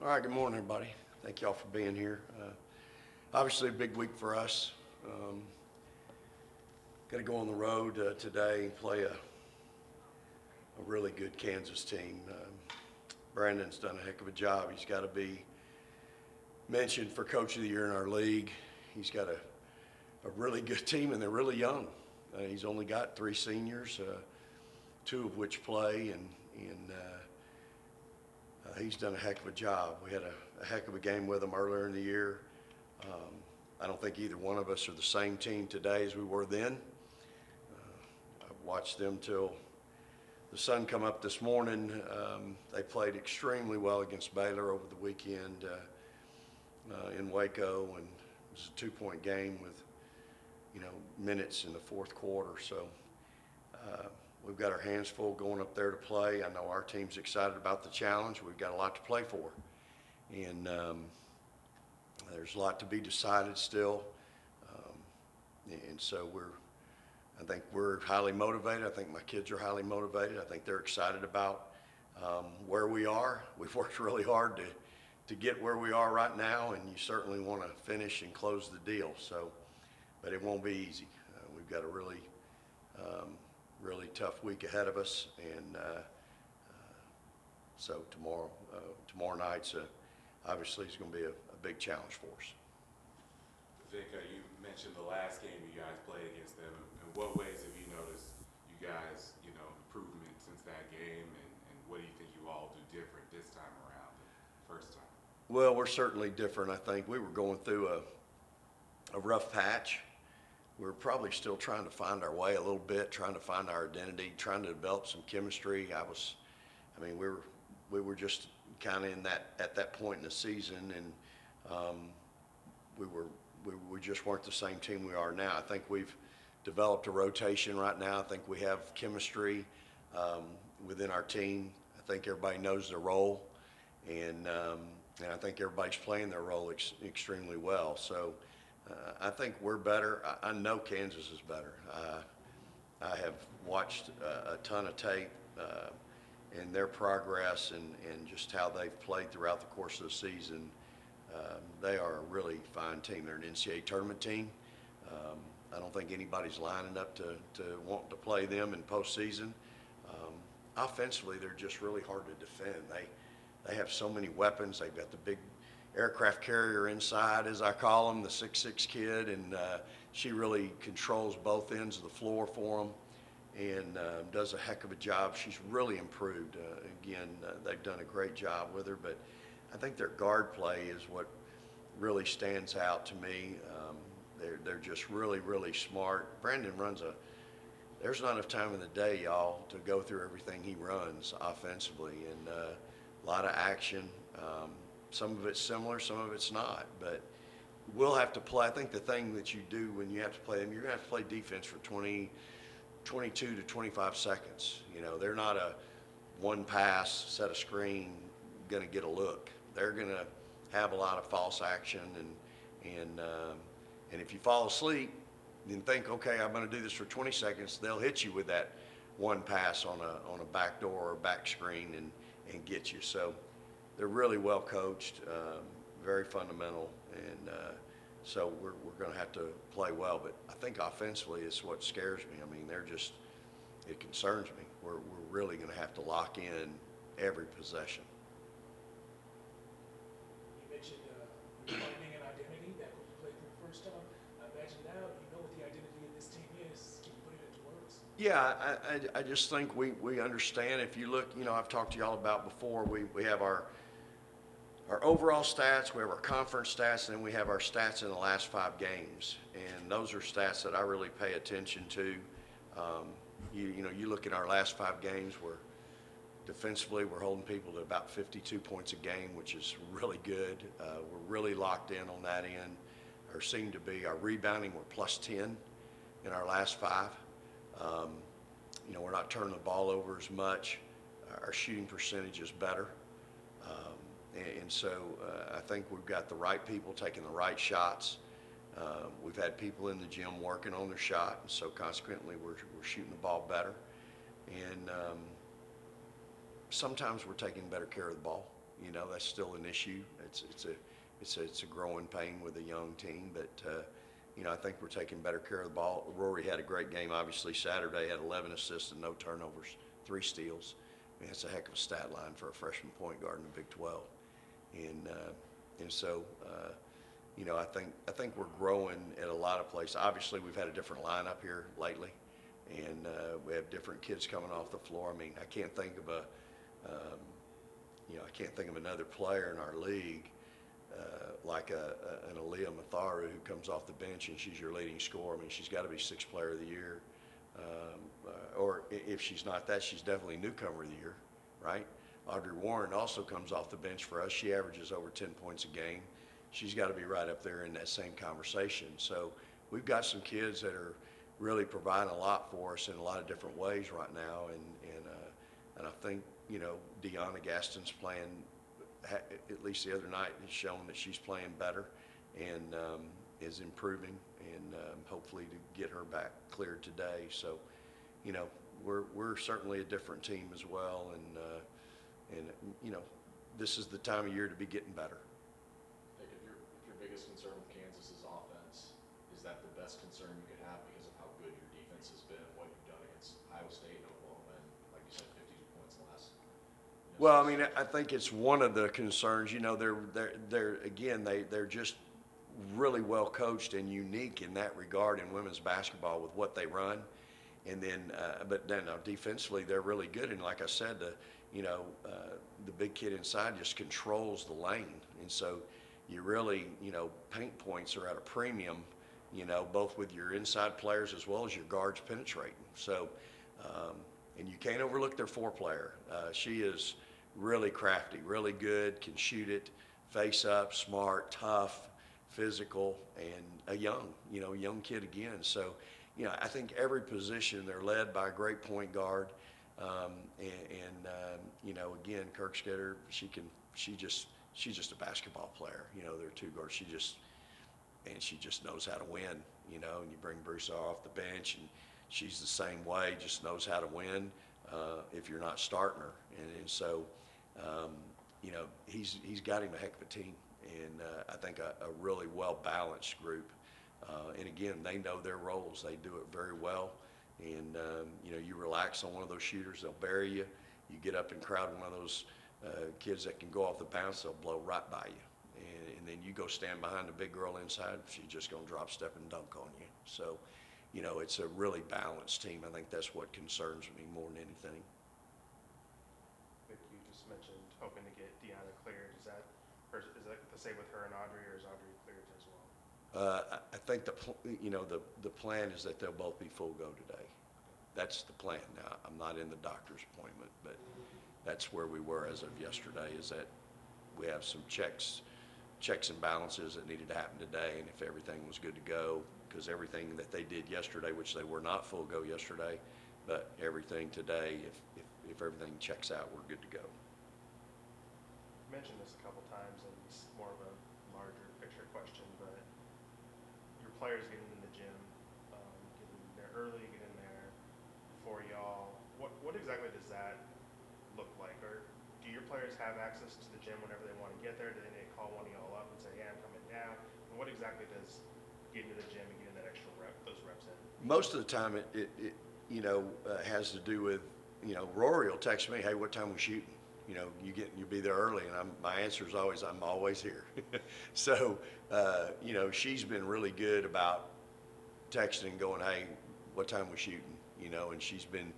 All right, good morning, everybody. Thank y'all for being here. Obviously, a big week for us. Got to go on the road today and play a really good Kansas team. Brandon's done a heck of a job. He's got to be mentioned for Coach of the Year in our league. He's got a really good team, and they're really young. He's only got 3 seniors, 2 of which play, and he's done a heck of a job. We had a heck of a game with him earlier in the year. I don't think either one of us are the same team today as we were then. I've watched them till the sun come up this morning. They played extremely well against Baylor over the weekend in Waco, and it was a 2-point game with, minutes in the fourth quarter. So we've got our hands full going up there to play. I know our team's excited about the challenge. We've got a lot to play for. And there's a lot to be decided still. And so I think we're highly motivated. I think my kids are highly motivated. I think they're excited about where we are. We've worked really hard to get where we are right now, and you certainly want to finish and close the deal. So, but it won't be easy. We've got a really tough week ahead of us, and so tomorrow night's obviously is going to be a big challenge for us. Vic, you mentioned the last game you guys played against them. In what ways have you noticed you guys, improvement since that game, and what do you think you all do different this time around than the first time? Well, we're certainly different. I think we were going through a rough patch. We're probably still trying to find our way a little bit, trying to find our identity, trying to develop some chemistry. We were just kind of at that point in the season, and we just weren't the same team we are now. I think we've developed a rotation right now. I think we have chemistry within our team. I think everybody knows their role, and I think everybody's playing their role extremely well. So I think we're better. I know Kansas is better. I have watched a ton of tape and their progress and just how they've played throughout the course of the season. They are a really fine team. They're an NCAA tournament team. I don't think anybody's lining up to want to play them in postseason. Offensively, they're just really hard to defend. They have so many weapons. They've got the big aircraft carrier inside, as I call him, the 6'6" kid, and she really controls both ends of the floor for them and does a heck of a job. She's really improved. They've done a great job with her, but I think their guard play is what really stands out to me. They're just really, really smart. Brandon there's not enough time in the day, y'all, to go through everything he runs offensively, and a lot of action. Some of it's similar, some of it's not, but we'll have to play. I think the thing that you do when you have to play them, you're going to have to play defense for 22 to 25 seconds. They're not a one pass, set a screen, going to get a look. They're going to have a lot of false action, and if you fall asleep and think, okay, I'm going to do this for 20 seconds, they'll hit you with that one pass on a back door or back screen and get you. So they're really well coached, very fundamental, and so we're going to have to play well. But I think offensively is what scares me. It concerns me. We're really going to have to lock in every possession. You mentioned finding an identity that when you played for the first time. I imagine now you know what the identity of this team is. Can you put it into words? Yeah, I just think we understand. If you look, I've talked to y'all about before, we have our overall stats, we have our conference stats, and then we have our stats in the last 5 games. And those are stats that I really pay attention to. You look at our last 5 games, defensively, we're holding people to about 52 points a game, which is really good. We're really locked in on that end, or seem to be. Our rebounding, we're plus 10 in our last 5. We're not turning the ball over as much. Our shooting percentage is better. And so I think we've got the right people taking the right shots. We've had people in the gym working on their shot, and so consequently we're shooting the ball better. And sometimes we're taking better care of the ball. You know, that's still an issue. It's a growing pain with a young team, but you know, I think we're taking better care of the ball. Rory had a great game, obviously Saturday, had 11 assists and no turnovers, 3 steals. I mean, that's a heck of a stat line for a freshman point guard in the Big 12. And so, you know, I think we're growing at a lot of places. Obviously, we've had a different lineup here lately, and we have different kids coming off the floor. I mean, I can't think of I can't think of another player in our league like an Aaliyah Matharu who comes off the bench and she's your leading scorer. I mean, she's got to be 6th player of the year. Or if she's not that, she's definitely newcomer of the year, right? Audrey Warren also comes off the bench for us. She averages over 10 points a game. She's got to be right up there in that same conversation. So we've got some kids that are really providing a lot for us in a lot of different ways right now. And I think, you know, Deanna Gaston's playing, at least the other night, has shown that she's playing better and is improving, and hopefully to get her back cleared today. So, you know, we're certainly a different team as well, and you know, this is the time of year to be getting better. Nick, if your biggest concern with Kansas is offense, is that the best concern you could have because of how good your defense has been and what you've done against Iowa State and Oklahoma, and like you said, 52 points less? Well, I mean, I think it's one of the concerns. You know, they're just really well coached and unique in that regard in women's basketball with what they run, and then but then defensively they're really good. And like I said, the big kid inside just controls the lane, and so you really, you know, paint points are at a premium, you know, both with your inside players as well as your guards penetrating. So, and you can't overlook their 4-player. She is really crafty, really good, can shoot it, face up, smart, tough, physical, and a young kid again. So, you know, I think every position they're led by a great point guard. You know, again, Kirkstetter, she's just a basketball player. You know, there are 2 guards. She just knows how to win, you know, and you bring Bruce off the bench and she's the same way, just knows how to win if you're not starting her. And so, you know, he's got him a heck of a team, and I think a really well-balanced group. And again, they know their roles. They do it very well. And, you know, you relax on one of those shooters, they'll bury you. You get up and crowd one of those kids that can go off the bounce, they'll blow right by you. And then you go stand behind the big girl inside, she's just going to drop, step, and dunk on you. So, you know, it's a really balanced team. I think that's what concerns me more than anything. Vic, you just mentioned hoping to get Deanna cleared. Is that the same with her and Audrey, or is Audrey cleared as well? I think the plan is that they'll both be full go today. That's the plan. Now, I'm not in the doctor's appointment, but that's where we were as of yesterday, is that we have some checks and balances that needed to happen today, and if everything was good to go, because everything that they did yesterday, which they were not full go yesterday, but everything today, if everything checks out, we're good to go. You mentioned this a couple times, and it's more of a larger picture question, but your players getting in the gym, getting there early, getting there before y'all. What exactly does that look like? Or do your players have access to the gym whenever they want to get there? Do they need to call one of y'all up and say, "Hey, I'm coming down"? And what exactly does getting to the gym and getting that extra those reps in? Most of the time, it has to do with, you know, Rory will text me, "Hey, what time we shooting? You know, you'll be there early," and my answer is always, "I'm always here." So, you know, she's been really good about texting and going, "Hey, what time we shooting?" You know, and she's been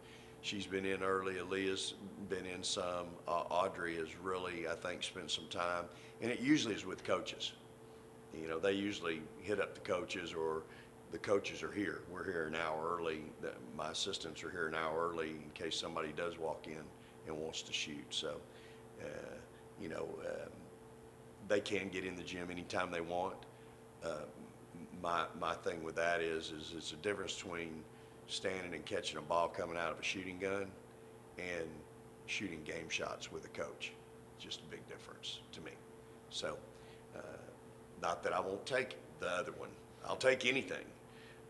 in early. Aaliyah's been in some. Audrey has really, I think, spent some time, and it usually is with coaches. You know, they usually hit up the coaches, or the coaches are here. We're here an hour early. My assistants are here an hour early in case somebody does walk in and wants to shoot. So, you know, they can get in the gym anytime they want. My thing with that is it's a difference between standing and catching a ball coming out of a shooting gun and shooting game shots with a coach. Just a big difference to me. So, not that I won't take the other one. I'll take anything.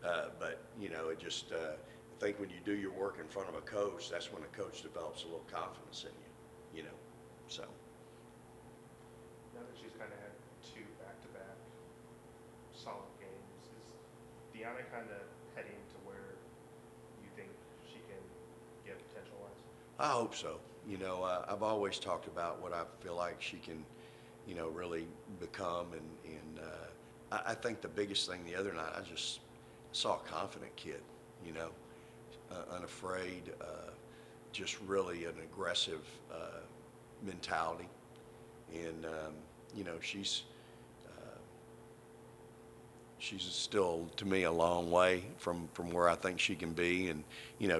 But, you know, it just, I think when you do your work in front of a coach, that's when a coach develops a little confidence in you, you know, so. kind of had 2 back-to-back solid games. Is Deanna kind of heading to where you think she can get potential-wise? I hope so. I've always talked about what I feel like she can, really become. I think the biggest thing the other night, I just saw a confident kid, unafraid, just really an aggressive mentality. And, she's still, to me, a long way from where I think she can be. And,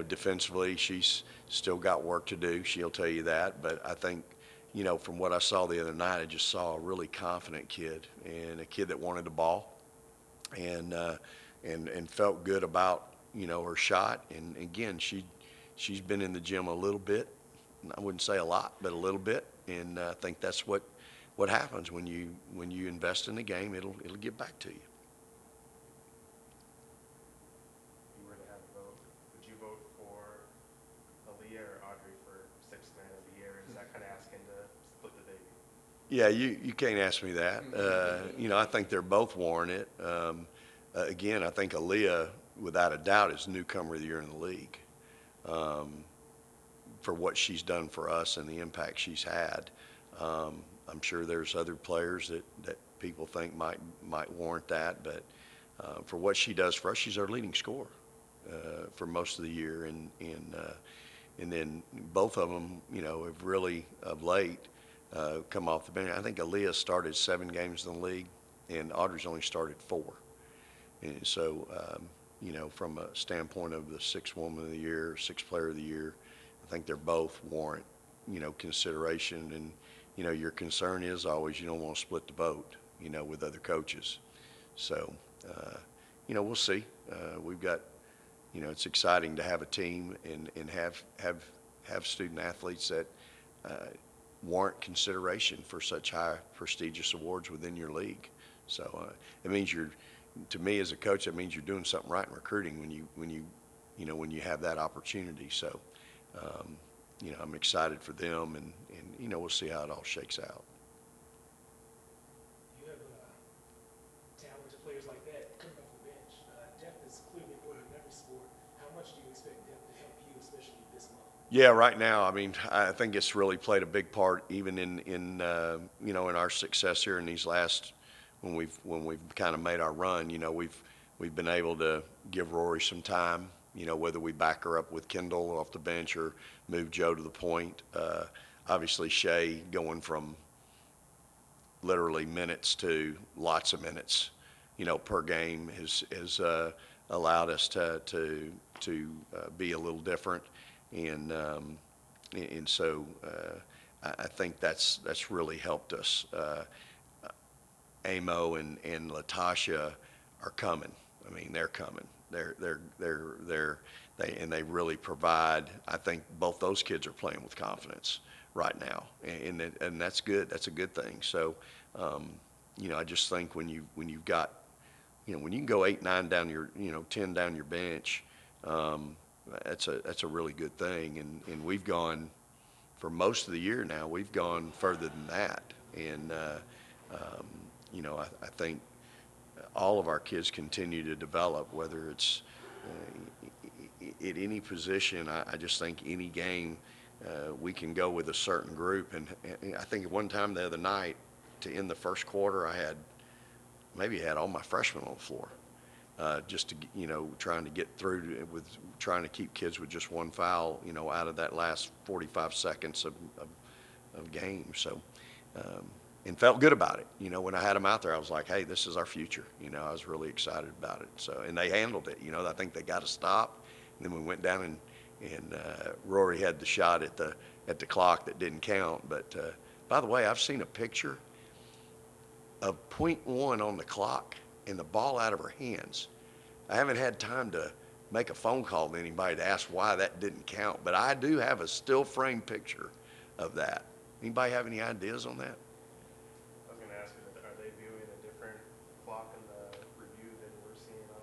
defensively, she's still got work to do. She'll tell you that. But I think, from what I saw the other night, I just saw a really confident kid and a kid that wanted the ball and felt good about, her shot. And again, she's been in the gym a little bit. I wouldn't say a lot, but a little bit. And I think that's what happens when you invest in the game. It'll get back to you. Would you vote for Aaliyah or Audrey for Sixth Man of the Year? Is that kind of asking to split the baby? Yeah, you can't ask me that. I think they're both warranted. Again, I think Aaliyah, without a doubt, is newcomer of the year in the league for what she's done for us and the impact she's had. I'm sure there's other players that people think might warrant that, but for what she does for us, she's our leading scorer for most of the year, and then both of them, have really of late come off the bench. I think Aaliyah started 7 games in the league, and Audrey's only started 4. And so, from a standpoint of the 6th Woman of the Year, 6th Player of the Year, I think they're both warrant, consideration. And, your concern is always you don't want to split the vote, with other coaches. So, we'll see. We've got, it's exciting to have a team and have student athletes that warrant consideration for such high prestigious awards within your league. So it means to me as a coach, that means you're doing something right in recruiting when you have that opportunity. So, I'm excited for them, and we'll see how it all shakes out. You have talented players like that coming off the bench. Depth is clearly important in every sport. How much do you expect depth to help you, especially this month? Yeah, right now, I think it's really played a big part even in our success here in these last, when we've kind of made our run. We've been able to give Rory some time, whether we back her up with Kendall off the bench or move Joe to the point. Obviously, Shay going from literally minutes to lots of minutes, per game has allowed us to be a little different. And so I think that's really helped us. Amo and Latasha are coming. They're coming. They really provide. I think both those kids are playing with confidence right now, and that's good. That's a good thing. So, I just think when you've got, when you can go 8, 9 down your, 10 down your bench, that's a really good thing. And we've gone for most of the year now. We've gone further than that, and I think all of our kids continue to develop, whether it's at any position. I just think any game we can go with a certain group. And I think at one time the other night, to end the first quarter, I had all my freshmen on the floor, just to trying to get through with trying to keep kids with just one foul, out of that last 45 seconds of game. So. And felt good about it. When I had them out there, I was like, hey, this is our future. I was really excited about it. So, and they handled it. I think they got to stop. And then we went down and Rory had the shot at the clock that didn't count. But by the way, I've seen a picture of .1 on the clock and the ball out of her hands. I haven't had time to make a phone call to anybody to ask why that didn't count. But I do have a still frame picture of that. Anybody have any ideas on that? Are they viewing a different clock in the review than we're seeing on?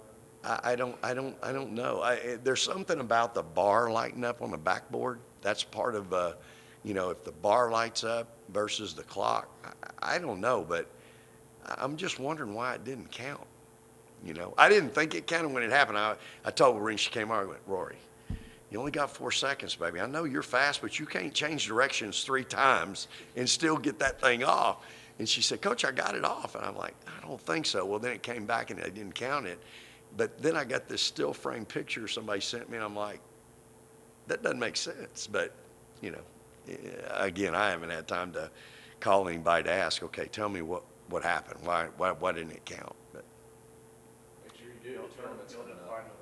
I don't know. There's something about the bar lighting up on the backboard. That's part of if the bar lights up versus the clock, I don't know, but I'm just wondering why it didn't count. I didn't think it counted when it happened. I told her when she came out, I went, Rory, you only got 4 seconds, baby. I know you're fast, but you can't change directions 3 times and still get that thing off. And she said, Coach, I got it off. And I'm like, I don't think so. Well, then it came back and they didn't count it. But then I got this still frame picture somebody sent me, and I'm like, that doesn't make sense. But, again, I haven't had time to call anybody to ask, okay, tell me what happened. Why didn't it count? But, Make sure you do, the tournament's You'll coming do up. fine with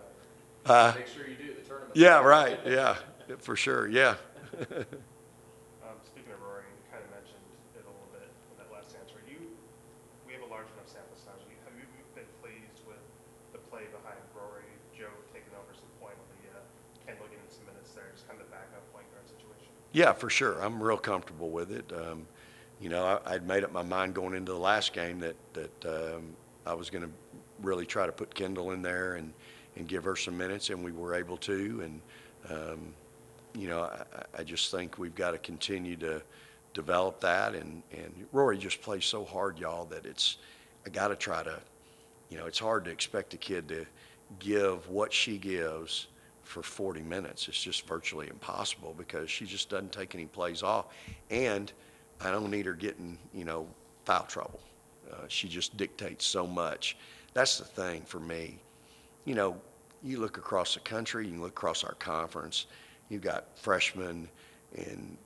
that. Make sure you do, the tournament's yeah, coming up. right. Yeah, for sure. Yeah. Speaking of Rory, you kind of mentioned it a little bit in that last answer. We have a large enough sample size. Have you been pleased with the play behind Rory, Joe taking over some point with Kendall getting some minutes there, just kind of the backup point guard situation? Yeah, for sure. I'm real comfortable with it. I'd made up my mind going into the last game that I was going to really try to put Kendall in there and give her some minutes, and we were able to. And, I just think we've got to continue to develop that. And Rory just plays so hard, y'all, that I got to try to, it's hard to expect a kid to give what she gives for 40 minutes. It's just virtually impossible because she just doesn't take any plays off. And I don't need her getting, foul trouble. She just dictates so much. That's the thing for me. You look across the country, you look across our conference, you've got freshmen and,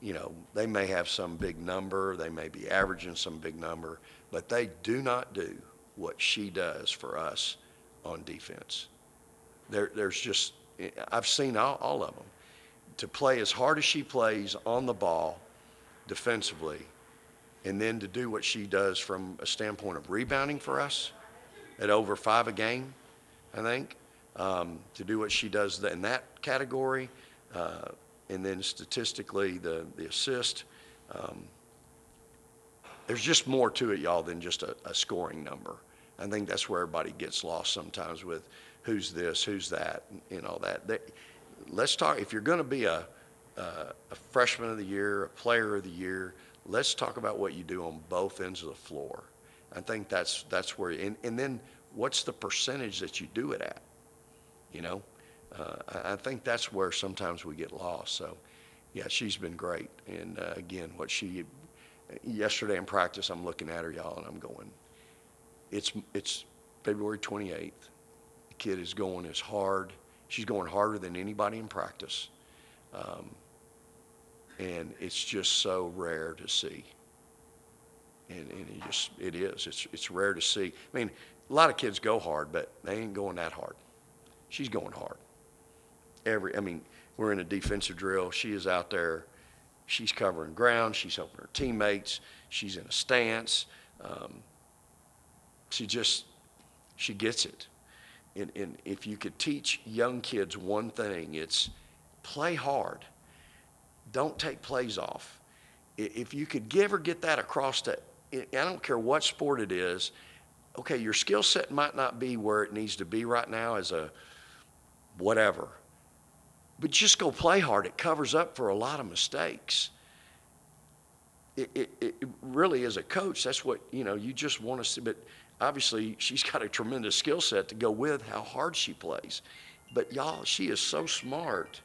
they may have some big number, they may be averaging some big number, but they do not do what she does for us on defense. There's just, I've seen all of them. To play as hard as she plays on the ball defensively, and then to do what she does from a standpoint of rebounding for us at over 5 a game, I think, to do what she does in that category, and then statistically the assist, there's just more to it, y'all, than just a scoring number. I think that's where everybody gets lost sometimes with who's this, who's that, and all that. Let's talk, if you're going to be a freshman of the year, a player of the year, let's talk about what you do on both ends of the floor. I think that's where, and then what's the percentage that you do it at? I think that's where sometimes we get lost. So, yeah, she's been great. And, again, yesterday in practice, I'm looking at her, y'all, and I'm going, it's February 28th. The kid is going as hard. She's going harder than anybody in practice. And it's just so rare to see. And it is. It's rare to see. I mean, a lot of kids go hard, but they ain't going that hard. She's going hard. We're in a defensive drill. She is out there. She's covering ground. She's helping her teammates. She's in a stance. She gets it. And if you could teach young kids one thing, it's play hard. Don't take plays off. If you could get that across to, I don't care what sport it is, okay, your skill set might not be where it needs to be right now as a whatever, but just go play hard. It covers up for a lot of mistakes. It really, as a coach, that's what, you just want to see. But obviously, she's got a tremendous skill set to go with how hard she plays. But, y'all, she is so smart.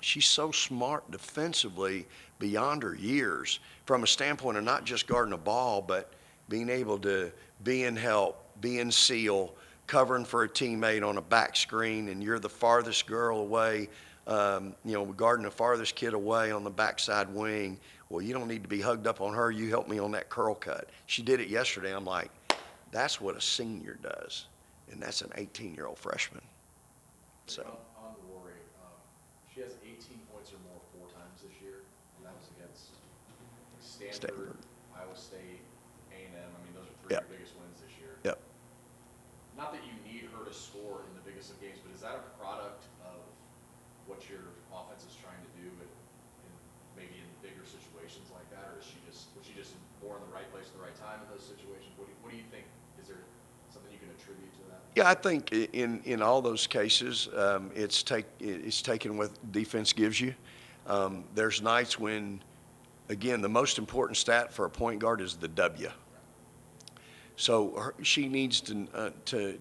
She's so smart defensively beyond her years from a standpoint of not just guarding a ball, but being able to be in help, be in seal, covering for a teammate on a back screen, and you're the farthest girl away, guarding the farthest kid away on the backside wing. Well, you don't need to be hugged up on her. You help me on that curl cut. She did it yesterday. I'm like, that's what a senior does, and that's an 18-year-old freshman. So. On Rory, she has 18 points or more 4 times this year, and that was against Stanford, Iowa State, A&M. Those are 3 Yep. of your biggest wins this year. Yep. Not that you need her to score in the biggest of games, but is that a product of what your offense is trying to do, maybe in bigger situations like that, or was she just more in the right place at the right time in those situations? What do you think? Is there something you can attribute to that? Yeah, I think in all those cases, it's taken what defense gives you. There's nights when, again, the most important stat for a point guard is the W. So she needs to,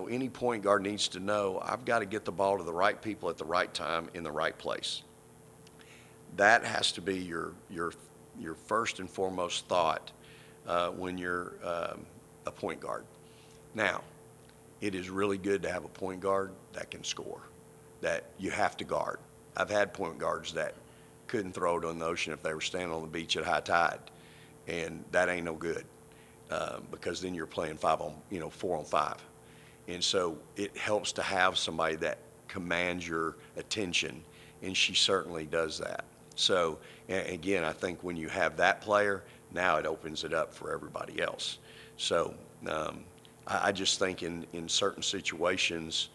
any point guard needs to know, I've got to get the ball to the right people at the right time in the right place. That has to be your first and foremost thought when you're a point guard. Now, it is really good to have a point guard that can score, that you have to guard. I've had point guards that couldn't throw it on the ocean if they were standing on the beach at high tide, and that ain't no good. Because then you're playing 4-on-5. And so it helps to have somebody that commands your attention, and she certainly does that. So, again, I think when you have that player, now it opens it up for everybody else. So I just think in certain situations,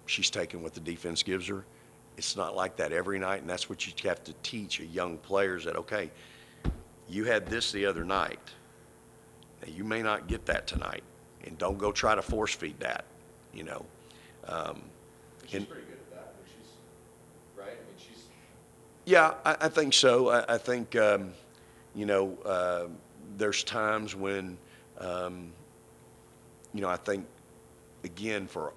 she's taking what the defense gives her. It's not like that every night, and that's what you have to teach a young players that, okay, you had this the other night. Now, you may not get that tonight, and don't go try to force feed that, She's pretty good at that. I mean, she's right. I mean, she's. Yeah, I think so. I think, there's times when, I think, again, for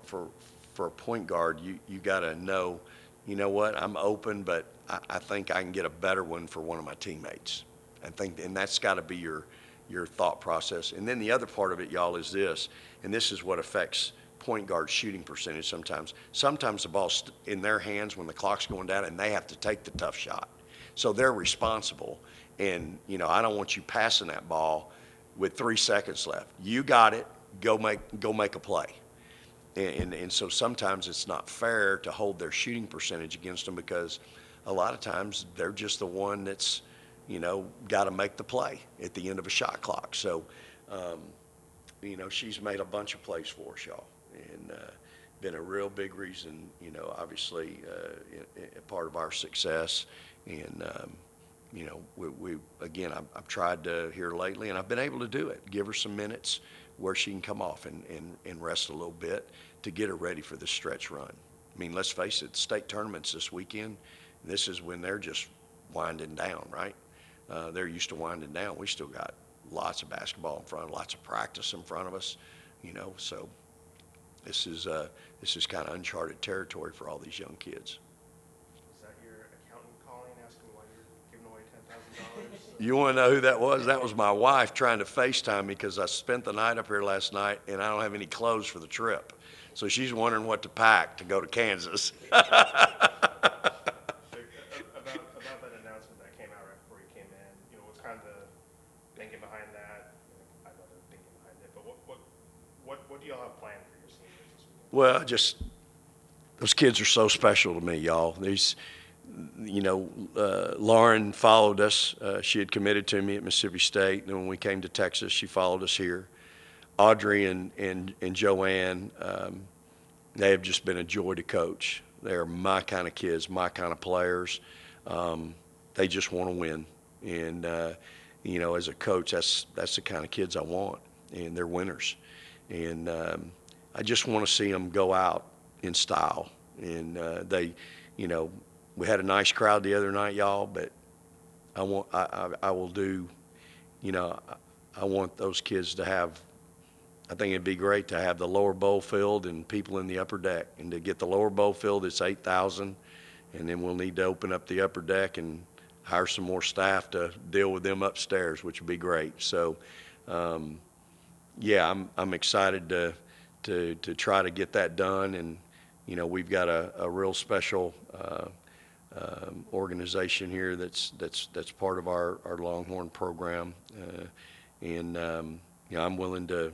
a point guard, you got to know, you know what, I'm open, but I think I can get a better one for one of my teammates. And that's got to be your thought process. And then the other part of it, y'all, is this, and this is what affects point guard shooting percentage sometimes. Sometimes the ball's in their hands when the clock's going down, and they have to take the tough shot. So they're responsible. And, I don't want you passing that ball with 3 seconds left. You got it. Go make a play. And so sometimes it's not fair to hold their shooting percentage against them, because a lot of times they're just the one that's, got to make the play at the end of a shot clock. So, she's made a bunch of plays for us, y'all, and been a real big reason, obviously, a part of our success. And, I've tried to here lately, and I've been able to do it, give her some minutes where she can come off and rest a little bit to get her ready for this stretch run. I mean, let's face it, state tournaments this weekend, this is when they're just winding down, right? They're used to winding down. We still got lots of basketball in front, lots of practice in front of us, so this is kind of uncharted territory for all these young kids. Is that your accountant calling, asking why you're giving away $10,000? You want to know who that was? That was my wife trying to FaceTime me because I spent the night up here last night, and I don't have any clothes for the trip. So she's wondering what to pack to go to Kansas. About that announcement that came out right before you came in, what's kind of the thinking behind that? I know the thinking behind it, but what do y'all have planned for your seniors this weekend? Well, just those kids are so special to me, y'all. These, Lauren followed us. She had committed to me at Mississippi State, and then when we came to Texas, she followed us here. Audrey and Joanne, they have just been a joy to coach. They're my kind of kids, my kind of players. They just want to win, and as a coach, that's the kind of kids I want, and they're winners. And I just want to see them go out in style. And we had a nice crowd the other night, y'all, but I will do, I want those kids to have. I think it'd be great to have the lower bowl filled and people in the upper deck. And to get the lower bowl filled, it's 8,000. And then we'll need to open up the upper deck and hire some more staff to deal with them upstairs, which would be great. So, I'm excited to try to get that done. And, we've got a real special organization here that's part of our Longhorn program. I'm willing to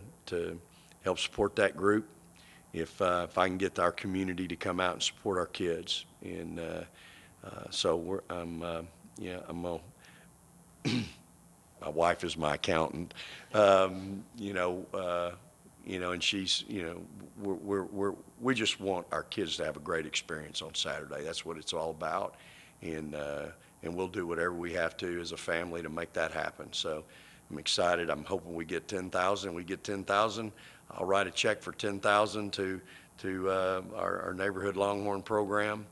help support that group if I can get our community to come out and support our kids. And my wife is my accountant, and she's, we just want our kids to have a great experience on Saturday. That's what it's all about. And we'll do whatever we have to as a family to make that happen. So I'm excited. I'm hoping we get 10,000. We get 10,000. I'll write a check for 10,000 to our neighborhood Longhorn program,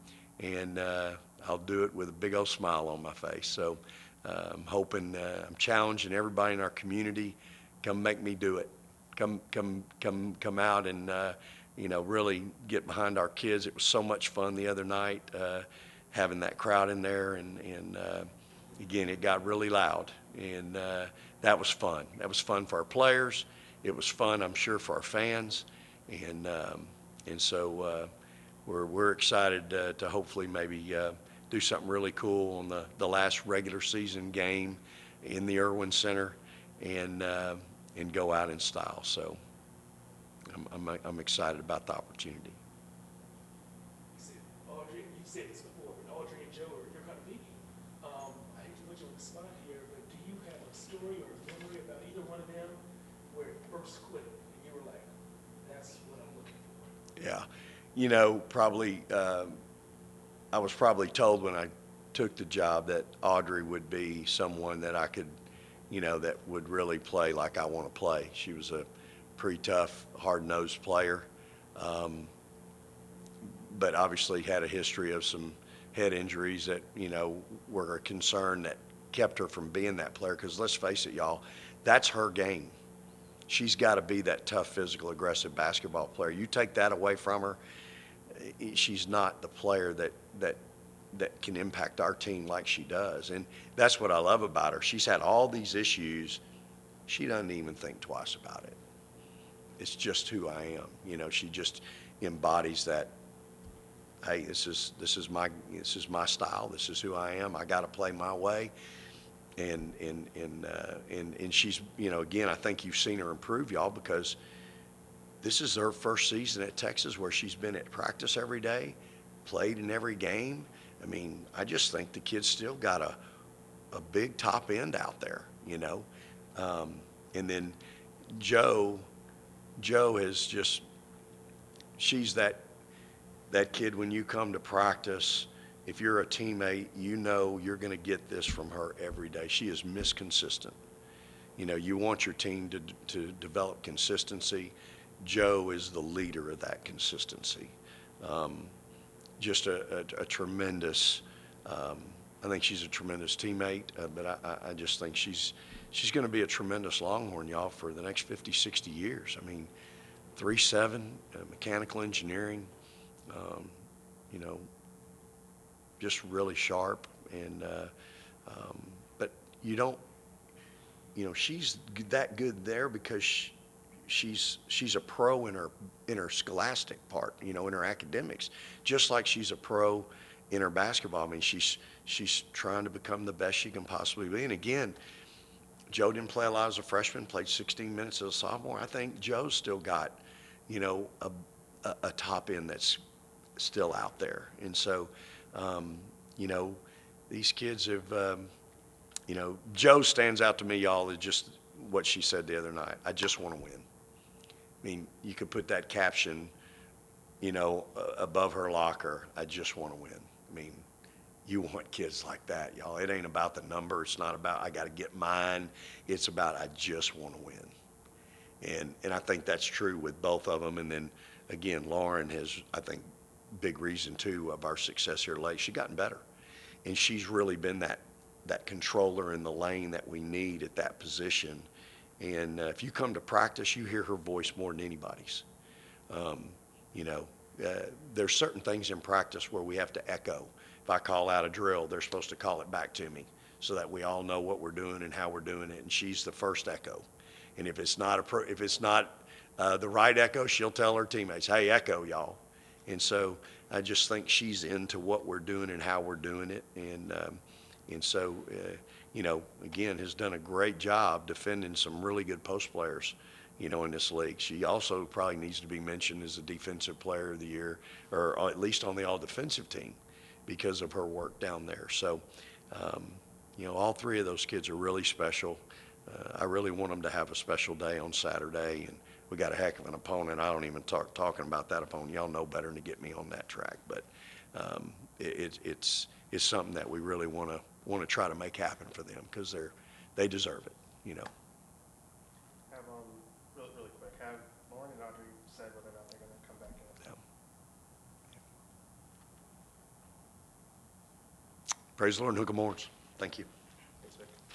and I'll do it with a big old smile on my face. So I'm hoping, I'm challenging everybody in our community, come make me do it. Come out and, really get behind our kids. It was so much fun the other night, having that crowd in there, and again, it got really loud, and that was fun. That was fun for our players. It was fun, I'm sure, for our fans, and so we're excited to hopefully maybe do something really cool on the last regular season game in the Irwin Center, and go out in style. So I'm excited about the opportunity. You said Audrey, you said this before, but Audrey and Joe are you're kind of peaky. I hate to put you on the spot here, but do you have a story or a memory about either one of them where it first clicked and you were like, that's what I'm looking for? Yeah, probably I was probably told when I took the job that Audrey would be someone that I could, that would really play like I want to play. She was a pretty tough, hard-nosed player, but obviously had a history of some head injuries that, were a concern that kept her from being that player. Because let's face it, y'all, that's her game. She's got to be that tough, physical, aggressive basketball player. You take that away from her, she's not the player that can impact our team like she does. And that's what I love about her. She's had all these issues. She doesn't even think twice about it. It's just who I am. She just embodies that. Hey, this is my style. This is who I am. I got to play my way. And she's, again, I think you've seen her improve, y'all, because this is her first season at Texas where she's been at practice every day, played in every game. I mean, I just think the kid's still got a big top end out there, and then Joe is just, she's that kid when you come to practice, if you're a teammate, you're going to get this from her every day. She is misconsistent. You want your team to develop consistency. Joe is the leader of that consistency. Just a tremendous, I think she's a tremendous teammate, but I just think she's going to be a tremendous Longhorn, y'all, for the next 50, 60 years. I mean, 3.7, mechanical engineering, just really sharp. And but she's that good there because she's a pro in her scholastic part, in her academics, just like she's a pro in her basketball. I mean, she's trying to become the best she can possibly be. And again, Joe didn't play a lot as a freshman, played 16 minutes as a sophomore. I think Joe's still got, a top end that's still out there. And so, these kids have, Joe stands out to me, y'all, is just what she said the other night. I just want to win. I mean, you could put that caption, above her locker. I just want to win. I mean, you want kids like that, y'all. It ain't about the number. It's not about I got to get mine. It's about I just want to win. And I think that's true with both of them. And then, again, Lauren has, I think, big reason, too, of our success here late. She's gotten better. And she's really been that controller in the lane that we need at that position. And if you come to practice, you hear her voice more than anybody's. There's certain things in practice where we have to echo. If I call out a drill, they're supposed to call it back to me so that we all know what we're doing and how we're doing it. And she's the first echo. And if it's not the right echo, she'll tell her teammates, "Hey, echo, y'all." And so I just think she's into what we're doing and how we're doing it. And so, again, has done a great job defending some really good post players, in this league. She also probably needs to be mentioned as a defensive player of the year, or at least on the all-defensive team because of her work down there. So, all three of those kids are really special. I really want them to have a special day on Saturday, and we got a heck of an opponent. I don't even talking about that opponent. Y'all know better than to get me on that track, but it's something that we really want to try to make happen for them because they deserve it. Have really quick. Have Lauren and Audrey said whether or not they're going to come back in? Yeah. Praise the Lord and hook 'em horns. Thank you.